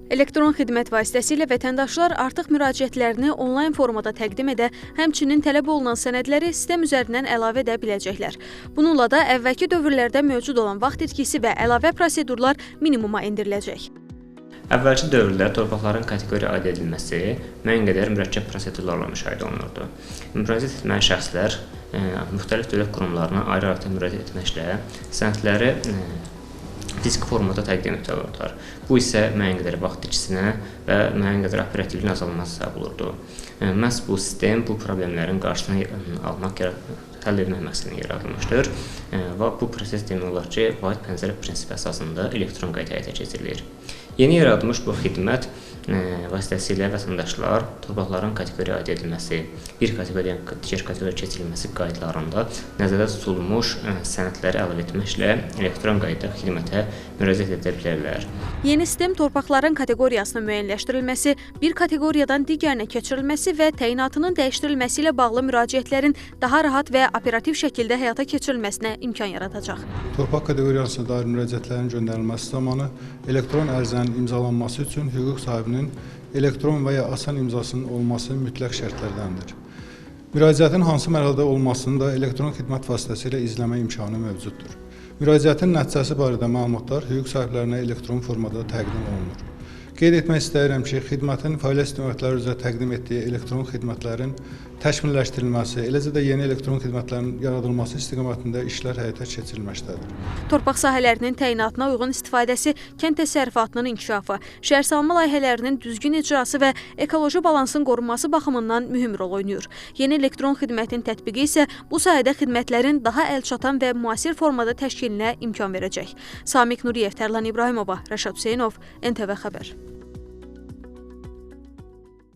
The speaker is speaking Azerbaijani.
Elektron xidmət vasitəsilə vətəndaşlar artıq müraciətlərini onlayn formada təqdim edə, həmçinin tələb olunan sənədləri sistem üzərindən əlavə edə biləcəklər. Bununla da əvvəlki dövrlərdə mövcud olan vaxt itkisi və əlavə prosedurlar minimuma endiriləcək. Əvvəlki dövrdə torpaqların kateqoriya aid edilməsi müəyyən qədər mürəkkəb prosedurlarla müşahidə olunurdu. Müraciət etməyən şəxslər müxtəlif dövlət qurumlarına ayrı-ayrı müraciət etməklə sənədləri fiziki formada təqdim etmək olurdular. Bu isə müəyyən qədər vaxt itkisinə və müəyyən qədər operativliyin azalmasına səbəb olurdu. Məhz bu sistem bu problemlərin qarşısını almaq, həll etmək məqsədilə yaradılmışdır və bu proses demək olar ki, vahid pəncərə prinsipi əsasında elektron qayda həyata keçirilir. Yeni yaradılmış bu xidmət vasitəsilə vətəndaşlar torpaqların kateqoriya aid edilməsi, bir kateqoriyadan digər kateqoriyaya keçirilməsi qaydalarında nəzərdə tutulmuş sənədləri əlavə etməklə elektron qayda xidmətə müraciət edə bilərlər. Yeni sistem torpaqların kateqoriyasının müəyyənləşdirilməsi, bir kateqoriyadan digərinə keçirilməsi və təyinatının dəyişdirilməsi ilə bağlı müraciətlərin daha rahat və operativ şəkildə həyata keçirilməsinə imkan yaradacaq. Torpaq kateqoriyasına dair müraciətlərin göndərilməsi zamanı elektron ərizənin imzalanması üçün hüquq sahibinin elektron və ya asan imzasının olması mütləq şərtlərdəndir. Müraciətin hansı mərhələdə olmasını da elektron xidmət vasitəsilə izləmə imkanı mövcuddur. Müraciətin nəticəsi barədə məlumatlar hüquq sahiblərinə elektron formada təqdim olunur. Qeyd etmək istəyirəm ki, xidmətin fəaliyyət istiqamətləri üzrə təqdim etdiyi elektron xidmətlərin təkmilləşdirilməsi, eləcə də yeni elektron xidmətlərin yaradılması istiqamətində işlər həyata keçirilməkdədir. Torpaq sahələrinin təyinatına uyğun istifadəsi, kənd təsərrüfatının inkişafı, şəhərsalma layihələrinin düzgün icrası və ekoloji balansın qorunması baxımından mühüm rol oynayır. Yeni elektron xidmətin tətbiqi isə bu sahədə xidmətlərin daha əlçatan və müasir formada təşkilinə imkan verəcək. Samiq Nuriyev, Tərlan İbrahimova, Rəşad Hüseynov, NTV Xəbər.